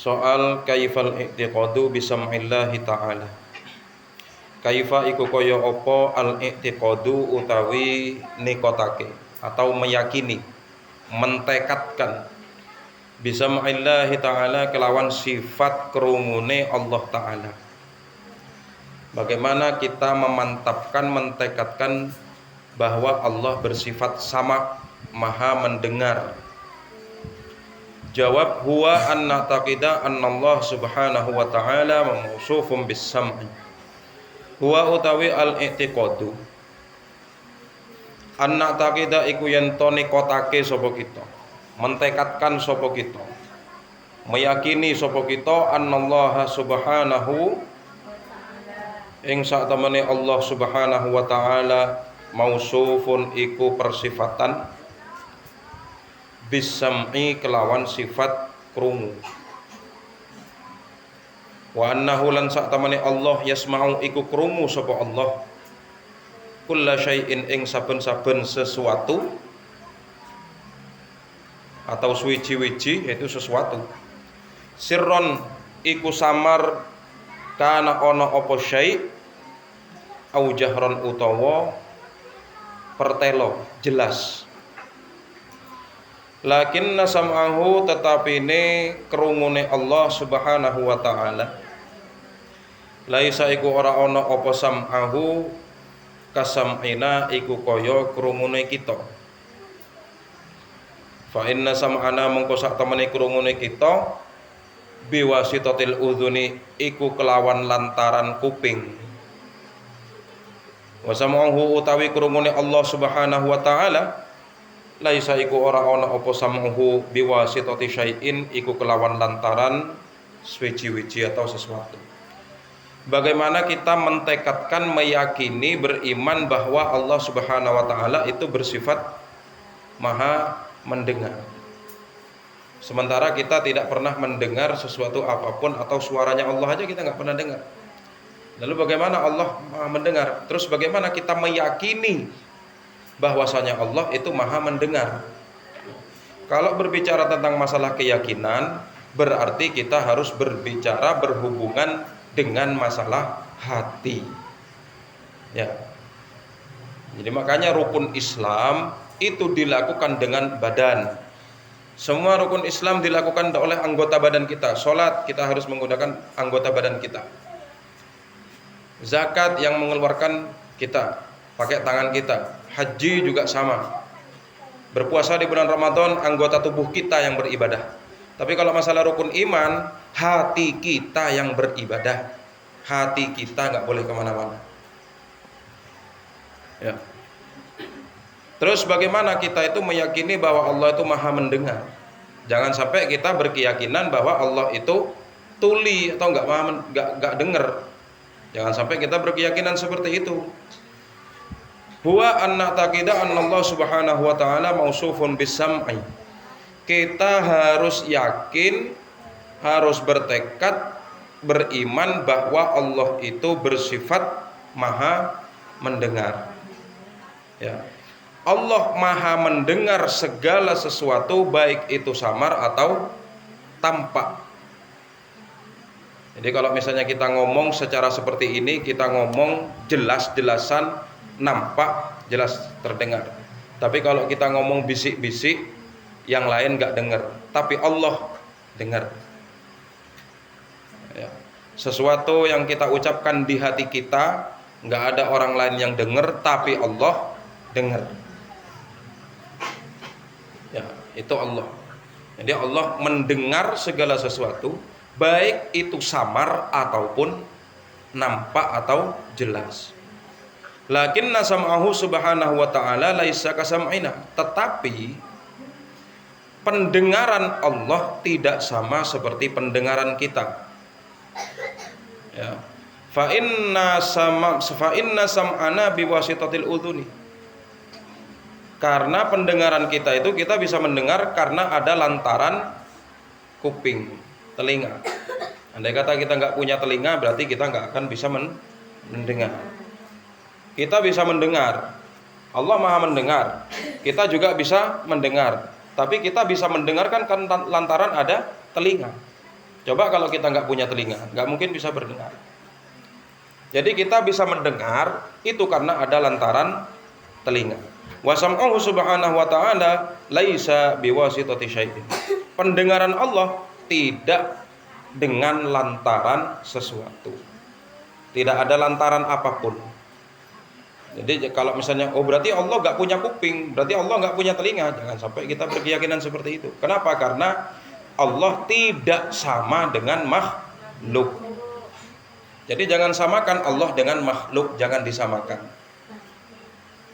Soal kaifal i'tiqadu bisam'illahi ta'ala. Kaifa iku kaya apa al-i'tiqadu utawi nikotake atau meyakini, mentekadkan bisam'illahi ta'ala kelawan sifat kerungune Allah Ta'ala. Bagaimana kita memantapkan, mentekadkan bahwa Allah bersifat sama, maha mendengar. Jawab, huwa anna taqida anna Allah subhanahu wa ta'ala mausufun bis sam'i. Huwa utawi al-i'tiqadu anna taqida iku yen to nikotake sapa kita, mentekadkan sapa kita, meyakini sapa kita anna Allah subhanahu ing sak temene Allah subhanahu wa ta'ala mausufun iku persifatan bisam'i kelawan sifat krungu. Wa annahu lan sak tamane Allah yasma'u iku krungu sapa Allah kulla syai'in ing saben-saben sesuatu atau suwiji-wiji yaitu sesuatu. Sirron iku samar kana ana apa syai' au jahron utawa pertelo jelas. Lakinna sam'ahu tetapine krungune Allah subhanahu wa ta'ala laisa iku ora ana apa sam'ahu kasam'ina iku kaya krungune kita. Fa inna sam'ana mengko sak temene krungune kita biwasitatil udhuni iku kelawan lantaran kuping. Wa sam'ahu utawi krungune Allah subhanahu wa ta'ala laisa iku ora ana apa sam'uhu biwasitati syai'in iku kelawan lantaran swiji-wiji atau sesuatu. Bagaimana kita mentekadkan, meyakini, beriman bahwa Allah subhanahu wa ta'ala itu bersifat maha mendengar, sementara kita tidak pernah mendengar sesuatu apapun, atau suaranya Allah aja kita nggak pernah dengar. Lalu bagaimana Allah maha mendengar? Terus bagaimana kita meyakini bahwasanya Allah itu maha mendengar? Kalau berbicara tentang masalah keyakinan, berarti kita harus berbicara berhubungan dengan masalah hati. Ya. Jadi makanya rukun Islam itu dilakukan dengan badan. Semua rukun Islam dilakukan oleh anggota badan kita. Salat kita harus menggunakan anggota badan kita. Zakat yang mengeluarkan kita, pakai tangan kita. Haji juga sama. Berpuasa di bulan Ramadan, anggota tubuh kita yang beribadah. Tapi kalau masalah rukun iman, hati kita yang beribadah. Hati kita nggak boleh kemana-mana. Ya. Terus bagaimana kita itu meyakini bahwa Allah itu maha mendengar? Jangan sampai kita berkeyakinan bahwa Allah itu tuli atau nggak dengar. Jangan sampai kita berkeyakinan seperti itu. Huwa anna taqida anna Allah subhanahu wa ta'ala mausufun bisam'i. Kita harus yakin, harus bertekad, beriman bahwa Allah itu bersifat maha mendengar. Ya. Allah maha mendengar segala sesuatu, baik itu samar atau tampak. Jadi kalau misalnya kita ngomong secara seperti ini, kita ngomong jelas-jelasan, nampak, jelas terdengar. Tapi kalau kita ngomong bisik-bisik, yang lain gak dengar, tapi Allah dengar. Ya. Sesuatu yang kita ucapkan di hati kita, gak ada orang lain yang dengar, tapi Allah dengar. Ya, itu Allah. Jadi Allah mendengar segala sesuatu, baik itu samar ataupun nampak atau jelas. Lakinna sam'ahu subhanahu wa ta'ala laisa kasam'ina. Tetapi pendengaran Allah tidak sama seperti pendengaran kita. Ya. Fa inna sam'ana biwasitatil udhuni. Karena pendengaran kita itu kita bisa mendengar karena ada lantaran kuping, telinga. Andai kata kita nggak punya telinga, berarti kita nggak akan bisa mendengar. Kita bisa mendengar, Allah maha mendengar. Kita juga bisa mendengar, tapi kita bisa mendengarkan kan lantaran ada telinga. Coba kalau kita nggak punya telinga, nggak mungkin bisa berdengar. Jadi kita bisa mendengar itu karena ada lantaran telinga. Wa sam'uhu subhanahu wa ta'ala laisa biwasitati syai'in. Pendengaran Allah tidak dengan lantaran sesuatu. Tidak ada lantaran apapun. Jadi kalau misalnya, berarti Allah nggak punya kuping, berarti Allah nggak punya telinga. Jangan sampai kita berkeyakinan seperti itu. Kenapa? Karena Allah tidak sama dengan makhluk. Jadi jangan samakan Allah dengan makhluk, jangan disamakan.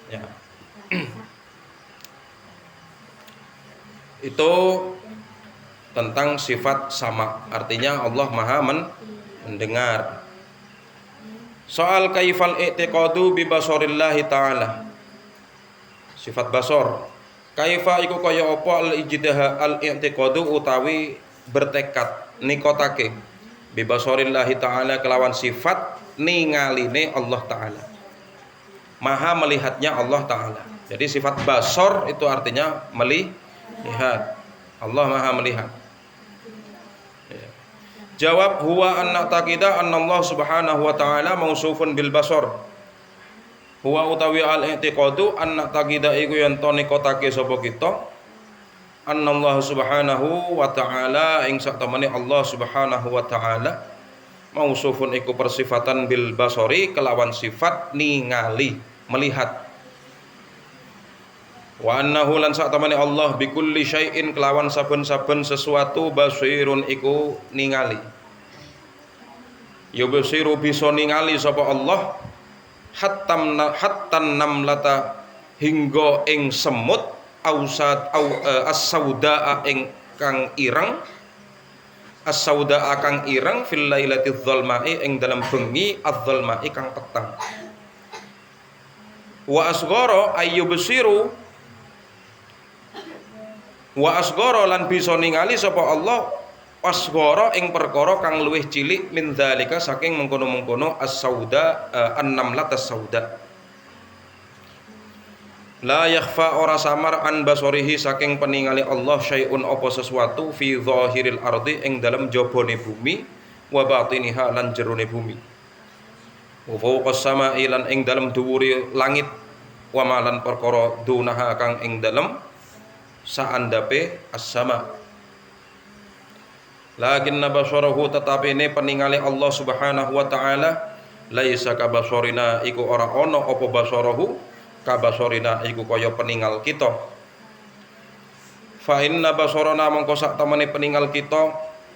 Ya. Itu tentang sifat sama, artinya Allah Maha mendengar. Soal kaifal i'tiqadu bi basarillahi ta'ala. Sifat basar. Kaifa iku kaya apa al-i'tiqadu utawi bertekad nikotake bi basarillahi ta'ala kelawan sifat ningaline Allah Ta'ala. Maha melihatnya Allah Ta'ala. Jadi sifat basar itu artinya melihat. Allah Maha melihat. Jawab huwa anna taqida anna Allah subhanahu wa ta'ala mausufun bil basar. Huwa utawi al-i'tiqadu anna taqida iku yen to nikotake sapa kita anna Allah subhanahu wa ta'ala ing saktemene Allah subhanahu wa ta'ala mausufun iku persifatan bil basari kelawan sifat ningali melihat. Wa annahu lan saktemene Allah bikulli syai'in kelawan saben-saben sesuatu basirun iku ningali. Ya basiru bisa ningali sapa Allah hattan namlata hingga ing semut ausad as-saudaa ing kang ireng as-saudaa kang ireng fil lailati dzulma'i ing dalam bengi adz-dzulma'i kang petang. Wa asghara ayyubsiru wa asghara lan bisa ningali sapa Allah asghara ing perkara kang luwih cilik min dzalika saking mengkono-mengkono as-sauda an-namlat as-sauda. La yakhfa ora samar an basarihi saking peningali Allah syai'un apa sesuatu fi zahiril ardi ing dalem jabane bumi wa batiniha lan jerone bumi. Wa fawqas sama'i lan ing dalem dhuwure langit wa malan perkara dunaha kang ing dalem saandape as-sama. Lakin nabasarahu tetapi ini peningali Allah subhanahu wa ta'ala laisa kabasarina iku ora ono apa basarahu kabasarina iku kaya peningal kita. Fa inna basarana mongko sak temene peningal kita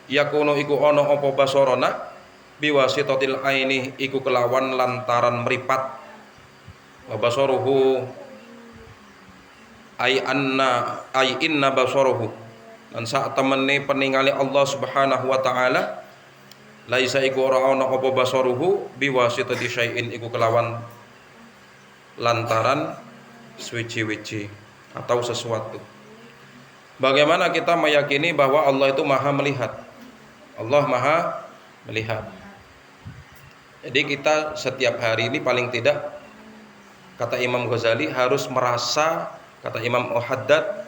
yakunu iku ono apa basarana biwasitatil aini iku kelawan lantaran meripat. Wa basaruhu ay inna basaruhu dan saat temene peningali Allah subhanahu wa ta'ala laisa iku ora ana apa basaruhu biwasitati syai'in iku kelawan lantaran suci-wici atau sesuatu. Bagaimana kita meyakini bahwa Allah itu maha melihat? Allah maha melihat. Jadi kita setiap hari ini paling tidak, kata Imam Ghazali, harus merasa, kata Imam Al-Haddad,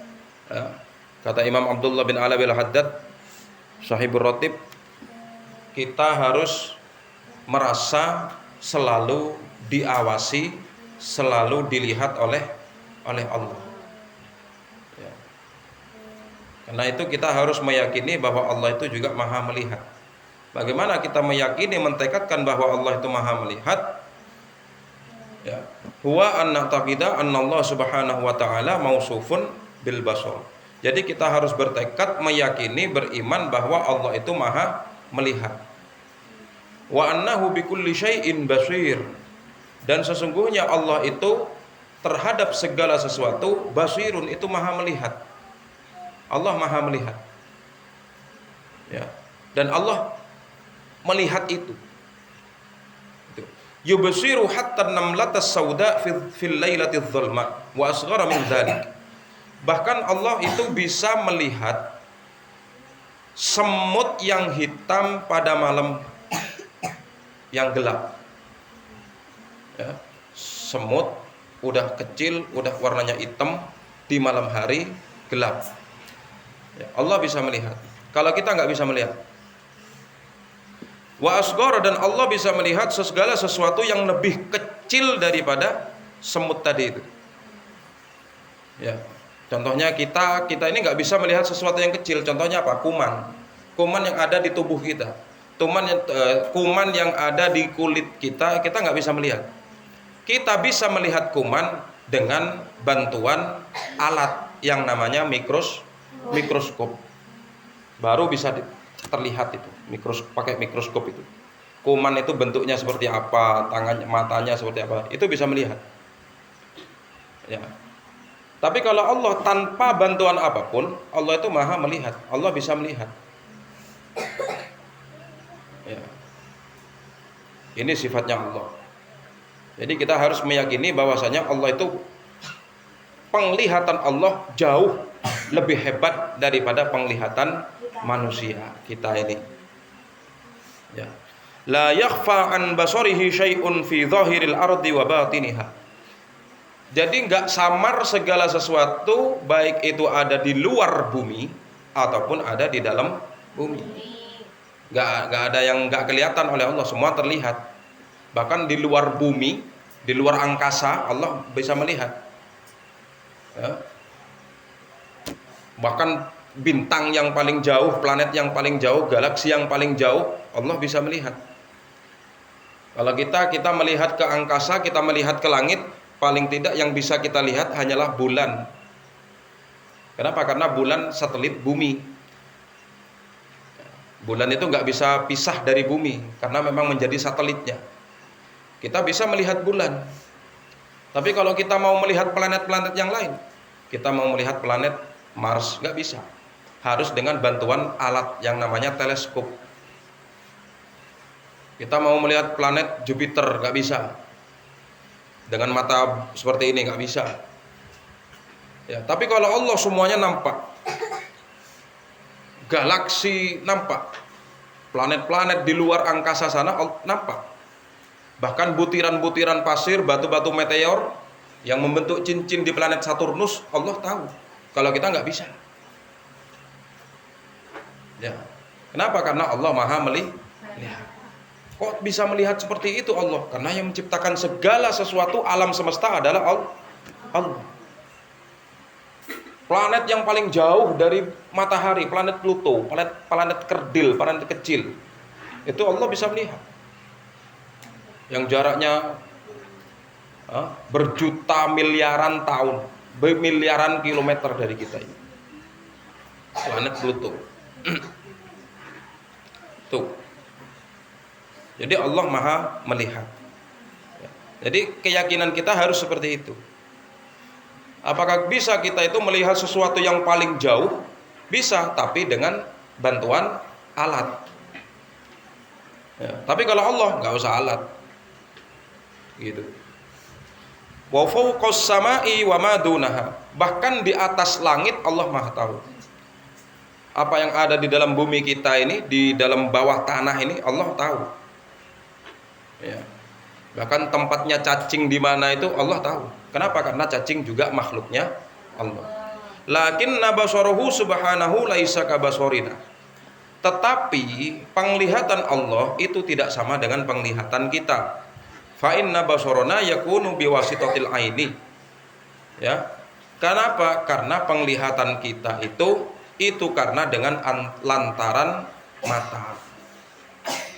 kata Imam Abdullah bin Alawi Al-Haddad Sahibur Ratib, kita harus merasa selalu diawasi, selalu dilihat oleh Allah. Ya. Karena itu kita harus meyakini bahwa Allah itu juga maha melihat. Bagaimana kita meyakini, mentekadkan bahwa Allah itu maha melihat? Ya. Huwa anna taqida anna Allah subhanahu wa ta'ala mausufun bil basar. Jadi kita harus bertekad, meyakini, beriman bahwa Allah itu maha melihat. Wa annahu bikulli syai'in basir. Dan sesungguhnya Allah itu terhadap segala sesuatu basirun, itu maha melihat. Allah maha melihat. Ya. Dan Allah melihat itu. Yubsiru hatta namlatas sauda fil lailati dzulma wa asghara min dzalik. Bahkan Allah itu bisa melihat semut yang hitam pada malam yang gelap. Ya, semut udah kecil, udah warnanya hitam di malam hari gelap. Ya, Allah bisa melihat. Kalau kita nggak bisa melihat, Wa asghara, dan Allah bisa melihat segala sesuatu yang lebih kecil daripada semut tadi itu. Ya. Contohnya kita ini nggak bisa melihat sesuatu yang kecil. Contohnya apa? Kuman yang ada di tubuh kita. Kuman yang ada di kulit kita nggak bisa melihat. Kita bisa melihat kuman dengan bantuan alat yang namanya mikroskop. Baru bisa terlihat itu, pakai mikroskop itu. Kuman itu bentuknya seperti apa, tangannya, matanya seperti apa, itu bisa melihat. Ya. Tapi kalau Allah tanpa bantuan apapun, Allah itu maha melihat, Allah bisa melihat. Ya. Ini sifatnya Allah. Jadi kita harus meyakini bahwasanya Allah itu, penglihatan Allah jauh lebih hebat daripada penglihatan manusia kita ini. Ya. La yakhfa an basarihi syai'un fi dhahiril ardi wa batiniha. Jadi enggak samar segala sesuatu, baik itu ada di luar bumi ataupun ada di dalam bumi. Enggak ada yang enggak kelihatan oleh Allah, semua terlihat. Bahkan di luar bumi, di luar angkasa, Allah bisa melihat. Ya. Bahkan bintang yang paling jauh, planet yang paling jauh, galaksi yang paling jauh, Allah bisa melihat. Kalau kita melihat ke angkasa, kita melihat ke langit, paling tidak yang bisa kita lihat hanyalah bulan. Kenapa? Karena bulan satelit bumi. Bulan itu nggak bisa pisah dari bumi karena memang menjadi satelitnya. Kita bisa melihat bulan. Tapi kalau kita mau melihat planet-planet yang lain, kita mau melihat planet Mars, nggak bisa. Harus dengan bantuan alat yang namanya teleskop. Kita mau melihat planet Jupiter, nggak bisa. Dengan mata seperti ini nggak bisa. Ya, tapi kalau Allah semuanya nampak, galaksi nampak, planet-planet di luar angkasa sana nampak. Bahkan butiran-butiran pasir, batu-batu meteor yang membentuk cincin di planet Saturnus, Allah tahu. Kalau kita nggak bisa. Ya. Kenapa? Karena Allah maha melihat. Kok bisa melihat seperti itu Allah? Karena yang menciptakan segala sesuatu alam semesta adalah Allah. Planet yang paling jauh dari matahari, planet Pluto, planet kerdil, planet kecil, itu Allah bisa melihat. Yang jaraknya berjuta miliaran tahun, bermiliaran kilometer dari kita ini, planet Pluto. Tuh. Jadi Allah maha melihat. Jadi keyakinan kita harus seperti itu. Apakah bisa kita itu melihat sesuatu yang paling jauh? Bisa, tapi dengan bantuan alat. Ya, tapi kalau Allah nggak usah alat. Gitu. Wa fawqas samai wa ma dunaha. Bahkan di atas langit Allah maha tahu. Apa yang ada di dalam bumi kita ini, di dalam bawah tanah ini, Allah tahu. Ya. Bahkan tempatnya cacing di mana itu Allah tahu. Kenapa? Karena cacing juga makhluknya Allah. Lakinna basaruhu subhanahu laisa kabasorina. Tetapi penglihatan Allah itu tidak sama dengan penglihatan kita. Fa inna basarana yakunu biwasitatil aini. Ya. Kenapa? Karena penglihatan kita itu karena dengan lantaran mata.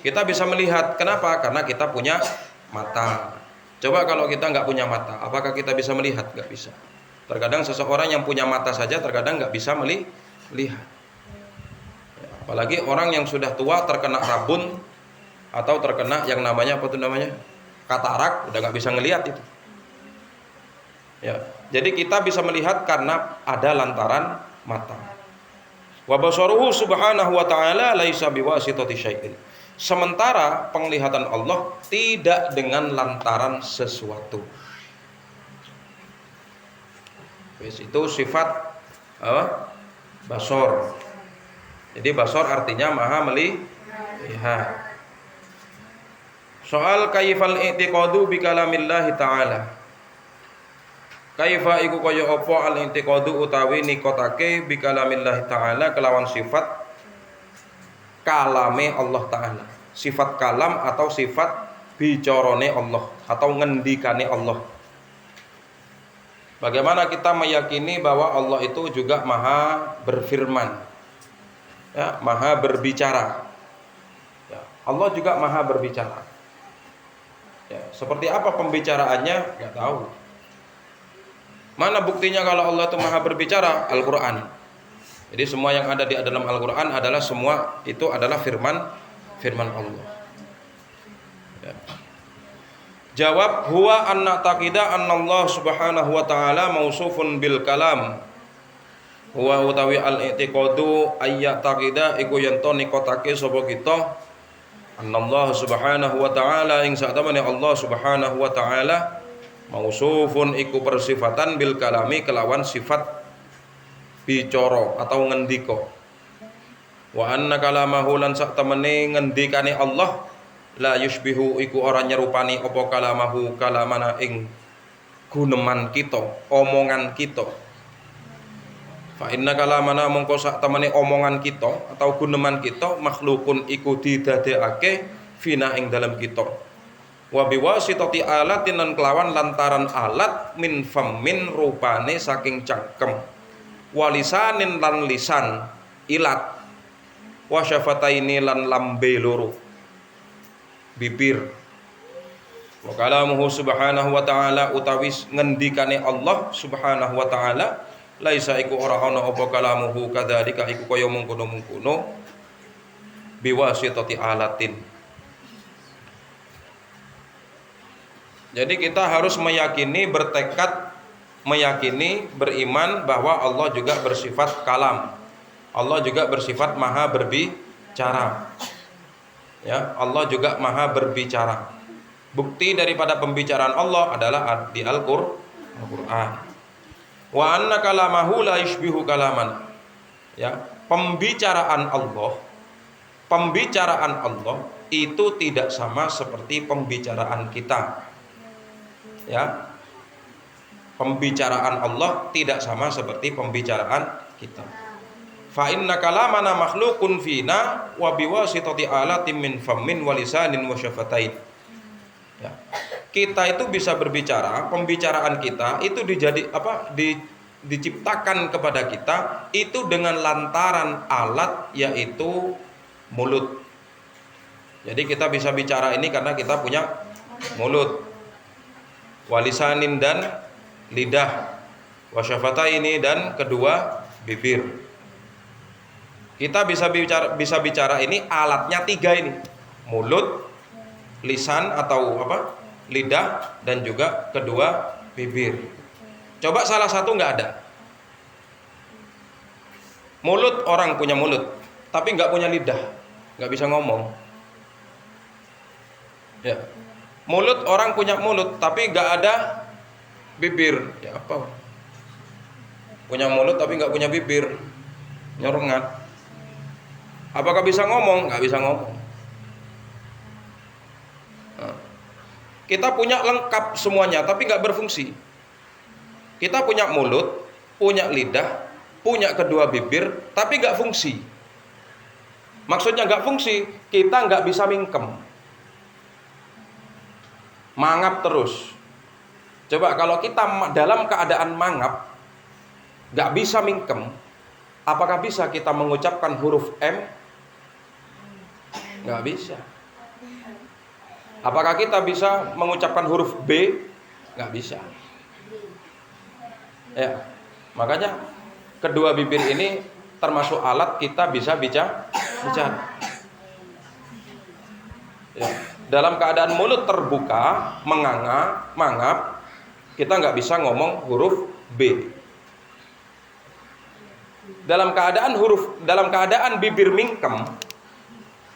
Kita bisa melihat, kenapa? Karena kita punya mata. Coba kalau kita nggak punya mata, apakah kita bisa melihat? Nggak bisa. Terkadang seseorang yang punya mata saja terkadang nggak bisa melihat. Ya, apalagi orang yang sudah tua terkena rabun atau terkena yang namanya katarak, udah nggak bisa ngelihat itu. Ya, jadi kita bisa melihat karena ada lantaran mata. Wa basaruhu subhanahu wa ta'ala laisa biwasitati syai'in. Sementara penglihatan Allah tidak dengan lantaran sesuatu. Itu sifat basor. Jadi basor artinya maha melihat. Soal kaifal i'tiqadu bi kalamillahi ta'ala. Kaifa iku kaya apa al-i'tiqadu utawi nikotake bi kalamillahi ta'ala kelawan sifat kalame Allah Ta'ala. sifat kalam atau sifat bicarane Allah atau ngendikane Allah. Bagaimana kita meyakini bahwa Allah itu juga maha berfirman, ya, maha berbicara, ya, Allah juga maha berbicara, ya, seperti apa pembicaraannya nggak tahu. Mana buktinya kalau Allah itu maha berbicara? Al-Quran. Jadi semua yang ada di dalam Al-Quran adalah semua itu adalah firman Allah, ya. Jawab, huwa anna taqida anna Allah subhanahu wa ta'ala mausufun bil kalam. Huwa utawi al-i'tiqadu ayya taqida iku yanto nikotake sapa kita anna Allah subhanahu wa ta'ala ing satamane Allah subhanahu wa ta'ala mausufun iku persifatan bil kalami kelawan sifat bicara atau ngendika. Wa anna kalamahu lan satamane ngendikane Allah la yushbihu iku ora nyerupani apa kalamahu kalamana ing guneman kita, omongan kita. Fa inna kalamana mongko sak temene omongan kita atau guneman kita makhlukun iku didadekake fina ing dalam kita. Wa biwasitati alatin lan kelawan lantaran alat min fammin rupane saking cangkem. Walisanin lan lisan ilat. Wa syafataini lan lambe loro bibir. Wa kalamuhu subhanahu wa ta'ala utawis ngendikane Allah subhanahu wa ta'ala laisa iku ora ana apa kalamuhu kadzalika iku kaya mungkono-mungkono biwasitati alatin. Jadi kita harus meyakini, bertekad meyakini, beriman bahwa Allah juga bersifat kalam. Allah juga bersifat maha berbicara. Ya, Allah juga maha berbicara. Bukti daripada pembicaraan Allah adalah di Al-Qur'an. Wa anna kalamahu la yushbihu kalaman. Ya, pembicaraan Allah itu tidak sama seperti pembicaraan kita. Ya. Pembicaraan Allah tidak sama seperti pembicaraan kita. Fa inna kalamana makhlukun fina wa biwasitati alatin min fammin wa lisanin wa syafatain. Ya. Kita itu bisa berbicara, pembicaraan kita itu diciptakan kepada kita itu dengan lantaran alat yaitu mulut. Jadi kita bisa bicara ini karena kita punya mulut. Walisanin dan lidah, wasyafataini dan kedua bibir. Kita bisa bicara ini alatnya 3 ini. Mulut, lisan atau lidah dan juga kedua bibir. Coba salah satu nggak ada. Mulut, orang punya mulut, tapi nggak punya lidah, nggak bisa ngomong. Ya. Mulut, orang punya mulut, tapi nggak ada bibir. Ya apa? Punya mulut tapi nggak punya bibir, nyorongat. Apakah bisa ngomong? Nggak bisa ngomong. Nah, kita punya lengkap semuanya, tapi nggak berfungsi. Kita punya mulut, punya lidah, punya kedua bibir, tapi nggak fungsi. Maksudnya nggak fungsi, kita nggak bisa mingkem, mangap terus. Coba kalau kita dalam keadaan mangap, nggak bisa mingkem, apakah bisa kita mengucapkan huruf M? Nggak bisa. Apakah kita bisa mengucapkan huruf B? Nggak bisa. Ya, makanya kedua bibir ini termasuk alat kita bisa bicara. Ya. Dalam keadaan mulut terbuka, menganga, mangap, kita nggak bisa ngomong huruf B. Dalam keadaan bibir mingkem,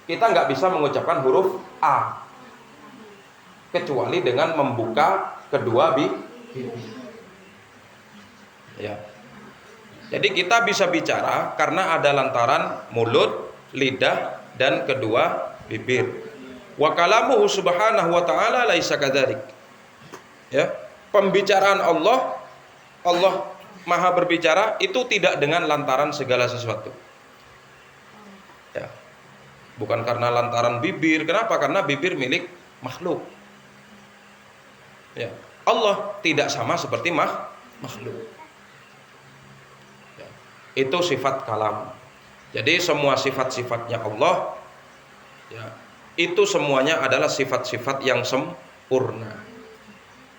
kita nggak bisa mengucapkan huruf A, kecuali dengan membuka kedua bibir. Ya. Jadi kita bisa bicara karena ada lantaran mulut, lidah, dan kedua bibir. Wa kalamuhu subhanahu wa ta'ala laisa kadzalik. Ya, pembicaraan Allah maha berbicara itu tidak dengan lantaran segala sesuatu. Ya. bukan karena lantaran bibir. Kenapa? Karena bibir milik makhluk. Ya. Allah tidak sama seperti makhluk. Ya. Itu sifat kalam. Jadi semua sifat-sifatnya Allah, ya, itu semuanya adalah sifat-sifat yang sempurna.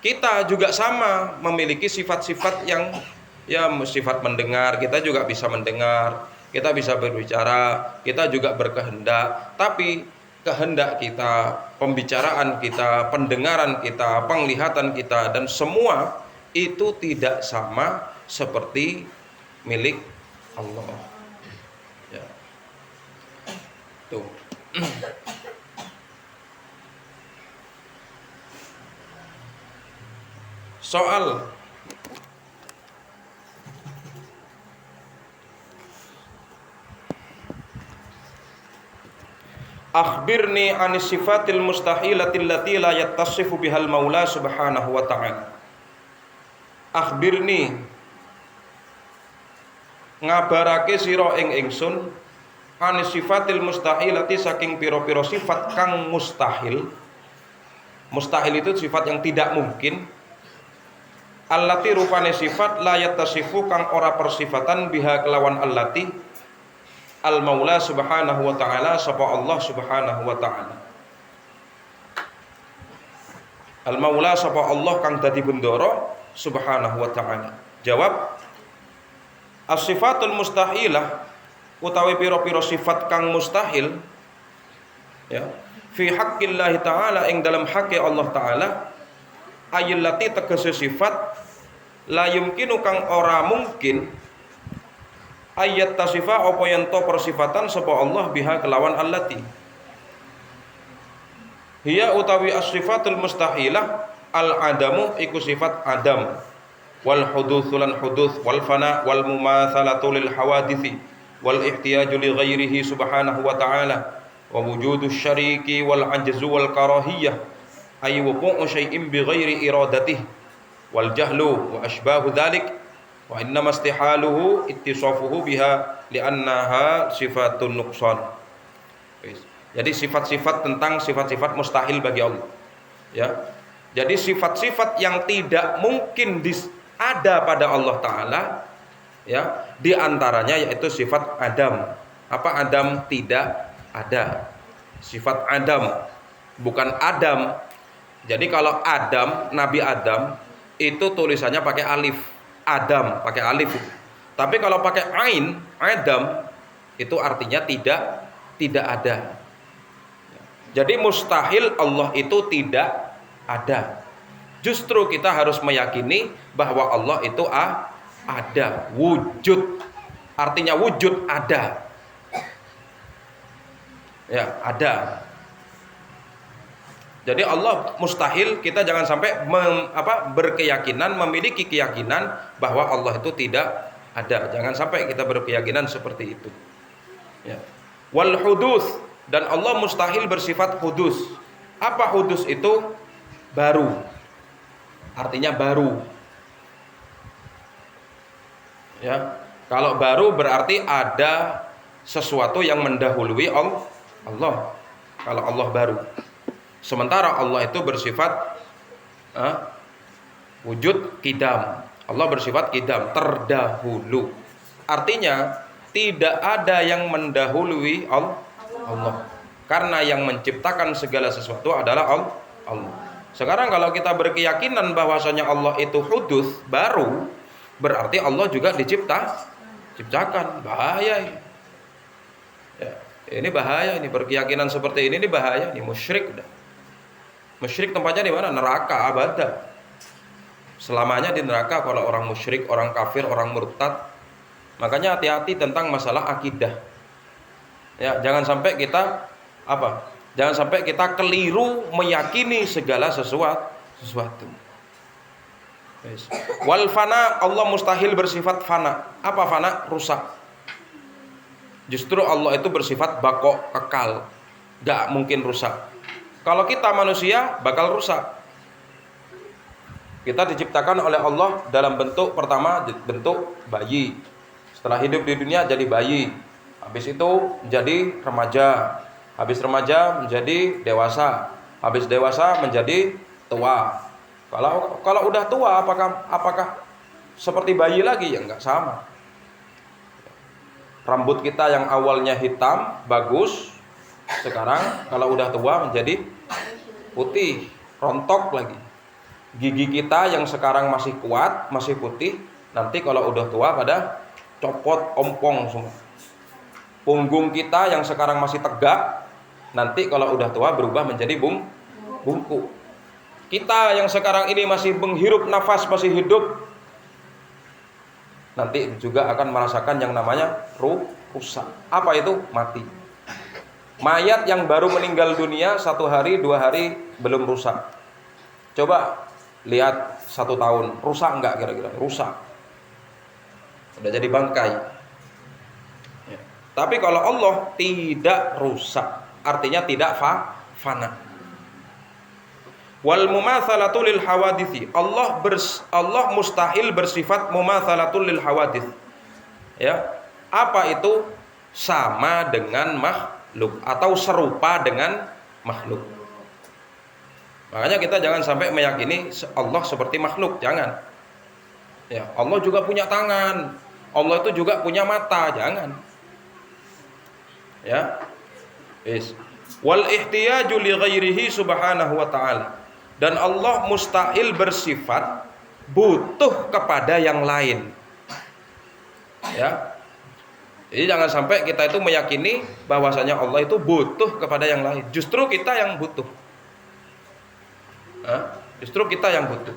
Kita juga sama memiliki sifat-sifat yang, ya, sifat mendengar. Kita juga bisa mendengar, kita bisa berbicara, kita juga berkehendak. Tapi kehendak kita, pembicaraan kita, pendengaran kita, penglihatan kita, dan semua itu tidak sama seperti milik Allah. Ya. Tuh. Soal akhbirni anis sifatil mustahilatil lati la yattasifu bihal maula subhanahu wa ta'ala. Akhbirni, ngabarake sira ing ingsun anis sifatil mustahilati, saking piro-piro sifat kang mustahil. Mustahil itu sifat yang tidak mungkin. Allati rupane sifat la yattasifu kang ora persifatan biha kelawan allati al maula subhanahu wa ta'ala, sapa Allah subhanahu wa ta'ala. Al maula sapa Allah kang dadi bendoro subhanahu wa ta'ala. Jawab, as-sifatul mustahilah, utawi piro-piro sifat kang mustahil, ya, fi haqqillahi ta'ala, ing dalam haqqi Allah ta'ala, ayyallati tegese sifat la yumkinu kang ora mungkin ayat tasifa apa yen to persifatan sapa Allah biha kelawan allati. Hiya utawi as-sifatul mustahilah al-adamu, iku sifat adam, wal hudutsu lan huduts, wal fana wal mumatsalatu lil hawadithi, wal ihtiyaju li ghairihi subhanahu wa ta'ala, wa wujudu syariki wal ajzu wal karahiyah ay wuqu'u syai'in bi ghairi iradatihi, wal jahlu wa asbahu dzalik, wa innama istihaluhu ittisafuhu biha li'annaha sifatun nuqsan. Jadi sifat-sifat tentang sifat-sifat mustahil bagi Allah, ya. Jadi sifat-sifat yang tidak mungkin ada pada Allah Ta'ala, ya, di antaranya yaitu sifat Adam. Apa Adam? Tidak ada. Sifat Adam, bukan Adam. Jadi kalau Adam, Nabi Adam itu tulisannya pakai alif, Adam pakai alif. Tapi kalau pakai ain, Adam, itu artinya tidak ada. Jadi mustahil Allah itu tidak ada. Justru kita harus meyakini bahwa Allah itu ada, wujud. Artinya wujud ada. Ya, ada. Jadi Allah mustahil, kita jangan sampai berkeyakinan, memiliki keyakinan bahwa Allah itu tidak ada. Jangan sampai kita berkeyakinan seperti itu. Ya. Wal hudus, dan Allah mustahil bersifat hudus. Apa hudus itu? Baru. Artinya baru. Ya. Kalau baru berarti ada sesuatu yang mendahului Allah. Kalau Allah baru. Sementara Allah itu bersifat wujud kidam. Allah bersifat kidam, terdahulu. Artinya tidak ada yang mendahului Allah. Karena yang menciptakan segala sesuatu adalah Allah. Sekarang kalau kita berkeyakinan bahwasanya Allah itu hudus, baru, berarti Allah juga diciptakan. Bahaya ini. Ya, ini bahaya, ini berkeyakinan seperti ini bahaya, ini musyrik dah. Musyrik tempatnya di mana? Neraka abada. Selamanya di neraka kalau orang musyrik, orang kafir, orang murtad. Makanya hati-hati tentang masalah akidah. Ya, jangan sampai kita Jangan sampai kita keliru meyakini segala sesuatu. Yes. Wal fana, Allah mustahil bersifat fana. Apa fana? Rusak. Justru Allah itu bersifat baqo, kekal. Gak mungkin rusak. Kalau kita manusia bakal rusak. Kita diciptakan oleh Allah dalam bentuk pertama, bentuk bayi. Setelah hidup di dunia jadi bayi. Habis itu jadi remaja. Habis remaja menjadi dewasa, habis dewasa menjadi tua. Kalau udah tua apakah seperti bayi lagi? Ya enggak, sama. Rambut kita yang awalnya hitam bagus, sekarang kalau udah tua menjadi putih, rontok lagi. Gigi kita yang sekarang masih kuat, masih putih, nanti kalau udah tua pada copot, ompong semua. Punggung kita yang sekarang masih tegak, nanti kalau udah tua berubah menjadi bungkuk. Kita yang sekarang ini masih menghirup nafas, masih hidup, nanti juga akan merasakan yang namanya rusak. Apa itu? Mati. Mayat yang baru meninggal dunia 1 hari 2 hari belum rusak. Coba lihat 1 tahun, rusak enggak kira-kira? Rusak. Udah jadi bangkai. Ya. Tapi kalau Allah tidak rusak, artinya tidak fana. Wal mumatsalatu lil hawaditsi. Allah mustahil bersifat mumatsalatul lil hawadits. Ya. Apa itu? Sama dengan makhluk atau serupa dengan makhluk. Makanya kita jangan sampai meyakini Allah seperti makhluk, jangan. Ya, Allah juga punya tangan. Allah itu juga punya mata, jangan. Ya. Wal ihtiyaju li ghairihi subhanahu wa ta'ala. Dan Allah mustahil bersifat butuh kepada yang lain. Ya. Jadi jangan sampai kita itu meyakini bahwasanya Allah itu butuh kepada yang lain. Justru kita yang butuh. Justru kita yang butuh.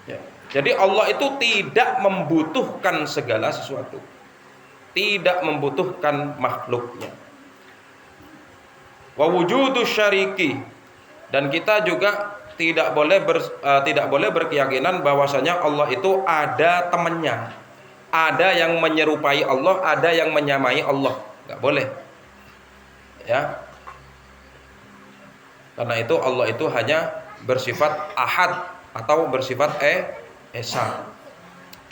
Ya. Jadi Allah itu tidak membutuhkan segala sesuatu, tidak membutuhkan makhluknya. Wa wujudu syariki, dan kita juga tidak boleh berkeyakinan bahwasanya Allah itu ada temannya, ada yang menyerupai Allah, ada yang menyamai Allah, nggak boleh. Ya. Karena itu Allah itu hanya bersifat ahad atau bersifat esa.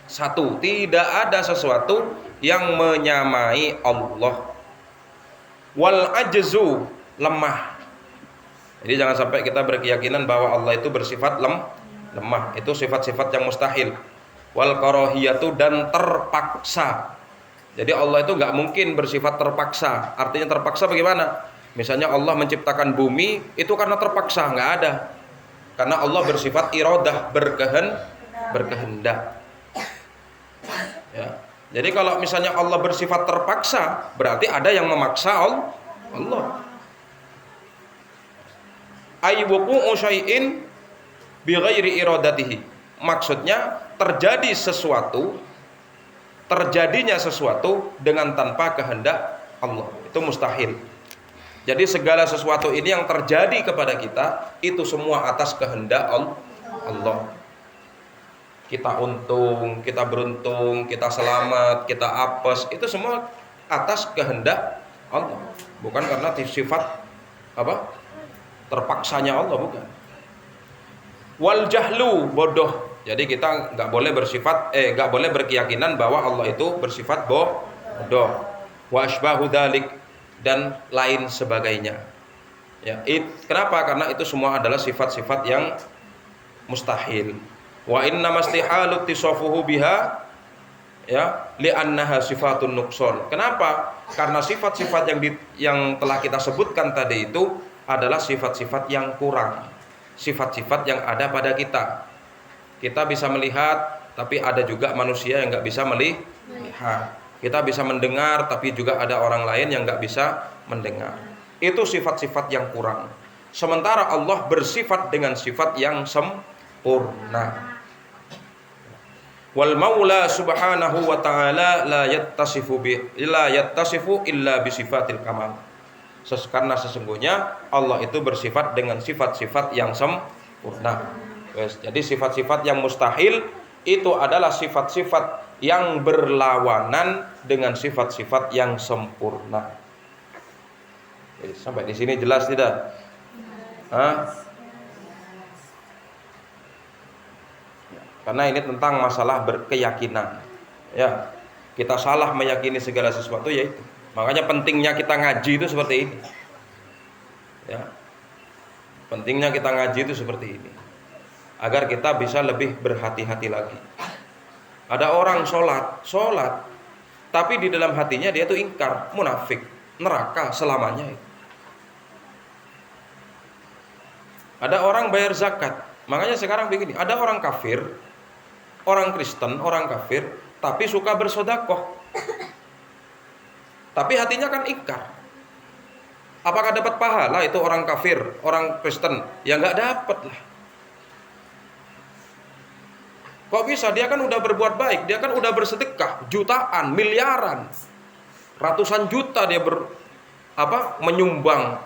Satu, tidak ada sesuatu yang menyamai Allah. Wal ajzu, lemah. Jadi jangan sampai kita berkeyakinan bahwa Allah itu bersifat lemah. Itu sifat-sifat yang mustahil. Wal karahiyatu, dan terpaksa. Jadi Allah itu nggak mungkin bersifat terpaksa. Artinya terpaksa bagaimana? Misalnya Allah menciptakan bumi itu karena terpaksa, nggak ada. Karena Allah bersifat iradah, berkehendak. Ya. Jadi kalau misalnya Allah bersifat terpaksa, berarti ada yang memaksa Allah. Ay wuqu'u syai'in bi ghairi iradatihi. Maksudnya terjadinya sesuatu dengan tanpa kehendak Allah. Itu mustahil. Jadi segala sesuatu ini yang terjadi kepada kita itu semua atas kehendak Allah. Kita untung, kita beruntung, kita selamat, kita apes, itu semua atas kehendak Allah. Bukan karena sifat terpaksanya Allah, bukan. Wal jahlu, bodoh. Jadi kita nggak boleh berkeyakinan bahwa Allah itu bersifat bodoh. Wa asbahu dzalik, dan lain sebagainya. Ya, kenapa? Karena itu semua adalah sifat-sifat yang mustahil. Wa inna mastihalut tisafuhu biha, ya, li'annaha sifatun nuqsan. Kenapa? Karena sifat-sifat yang telah kita sebutkan tadi itu adalah sifat-sifat yang kurang. Sifat-sifat yang ada pada kita. Kita bisa melihat, tapi ada juga manusia yang nggak bisa melihat. Kita bisa mendengar, tapi juga ada orang lain yang nggak bisa mendengar. Itu sifat-sifat yang kurang. Sementara Allah bersifat dengan sifat yang sempurna. Wal maula subhanahu wa ta'ala la yattasifu illa bi sifatil kamal. Karena sesungguhnya Allah itu bersifat dengan sifat-sifat yang sempurna. Jadi sifat-sifat yang mustahil itu adalah sifat-sifat yang berlawanan dengan sifat-sifat yang sempurna. Jadi, sampai di sini jelas tidak? Karena ini tentang masalah berkeyakinan. Ya, kita salah meyakini segala sesuatu yaitu. Makanya pentingnya kita ngaji itu seperti ini. Ya. Pentingnya kita ngaji itu seperti ini. Agar kita bisa lebih berhati-hati lagi. Ada orang sholat, tapi di dalam hatinya dia tuh ingkar, munafik, neraka selamanya. Ada orang bayar zakat. Makanya sekarang begini, ada orang kafir, orang Kristen, orang kafir, tapi suka bersedekah. Tapi hatinya kan ingkar. Apakah dapat pahala itu orang kafir, orang Kristen? Ya nggak dapat lah. Kok bisa? Dia kan udah berbuat baik, dia kan udah bersedekah jutaan, miliaran, ratusan juta dia menyumbang,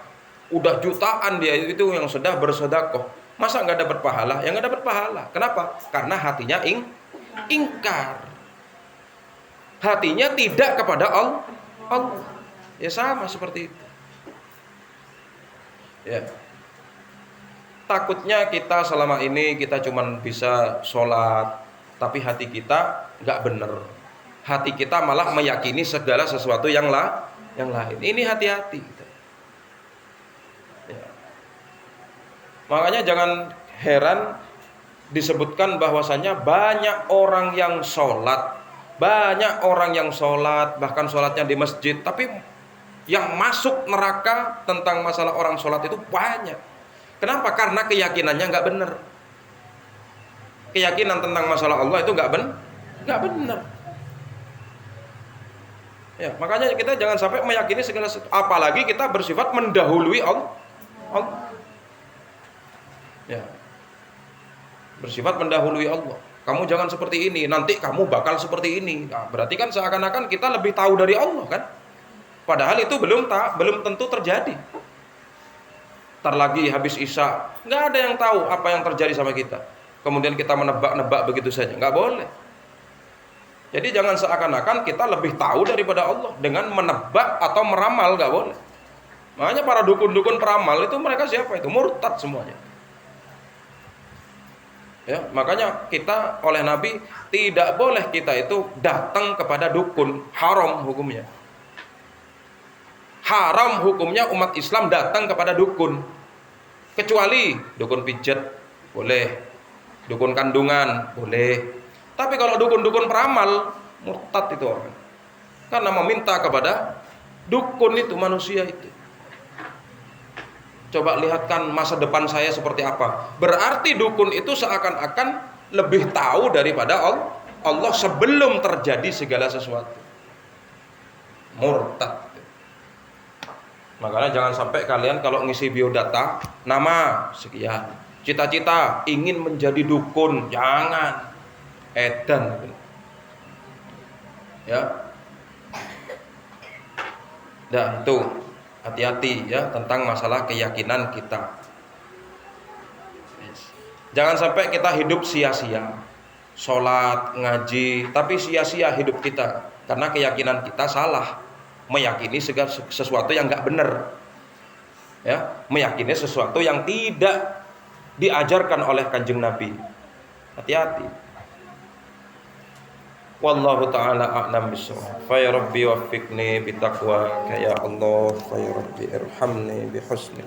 udah jutaan dia itu yang sudah bersedekah. Masa nggak dapat pahala? Ya nggak dapat pahala. Kenapa? Karena hatinya ingkar. Hatinya tidak kepada Allah. Ya sama seperti itu. Ya. Takutnya kita selama ini kita cuman bisa sholat, tapi hati kita nggak bener. Hati kita malah meyakini segala sesuatu yang lain. Ini hati-hati. Ya. Makanya jangan heran disebutkan bahwasanya banyak orang yang sholat, bahkan sholatnya di masjid, tapi yang masuk neraka tentang masalah orang sholat itu banyak. Kenapa? Karena keyakinannya nggak benar. Keyakinan tentang masalah Allah itu nggak benar. Ya, makanya kita jangan sampai meyakini segala sesuatu. Apalagi kita bersifat mendahului Allah. Ya, bersifat mendahului Allah. Kamu jangan seperti ini, nanti kamu bakal seperti ini. Nah, berarti kan seakan-akan kita lebih tahu dari Allah kan? Padahal itu belum tentu terjadi. Ntar lagi habis Isya, nggak ada yang tahu apa yang terjadi sama kita. Kemudian kita menebak-nebak begitu saja, nggak boleh. Jadi jangan seakan-akan kita lebih tahu daripada Allah dengan menebak atau meramal, nggak boleh. Makanya para dukun-dukun peramal itu mereka siapa itu? Murtad semuanya. Ya, makanya kita oleh Nabi tidak boleh kita itu datang kepada dukun, haram hukumnya. Haram hukumnya umat Islam datang kepada dukun. Kecuali dukun pijat boleh, dukun kandungan boleh. Tapi kalau dukun-dukun peramal, murtad itu orang. Karena meminta kepada dukun itu manusia itu. Coba lihatkan masa depan saya seperti apa. Berarti dukun itu seakan-akan lebih tahu daripada Allah sebelum terjadi segala sesuatu. Murtad. Makanya jangan sampai kalian kalau ngisi biodata, nama sekian, cita-cita ingin menjadi dukun, jangan, edan, ya. Nah itu hati-hati ya tentang masalah keyakinan kita. Jangan sampai kita hidup sia-sia, sholat, ngaji, tapi sia-sia hidup kita karena keyakinan kita salah. Meyakini segala sesuatu yang nggak benar, ya, meyakini sesuatu yang tidak diajarkan oleh Kanjeng Nabi. Hati-hati. Wallahu ta'ala a'lam bishawab. Fa ya rabbi waffiqni bitaqwa ya Allah, fa ya rabbi irhamni bihusnil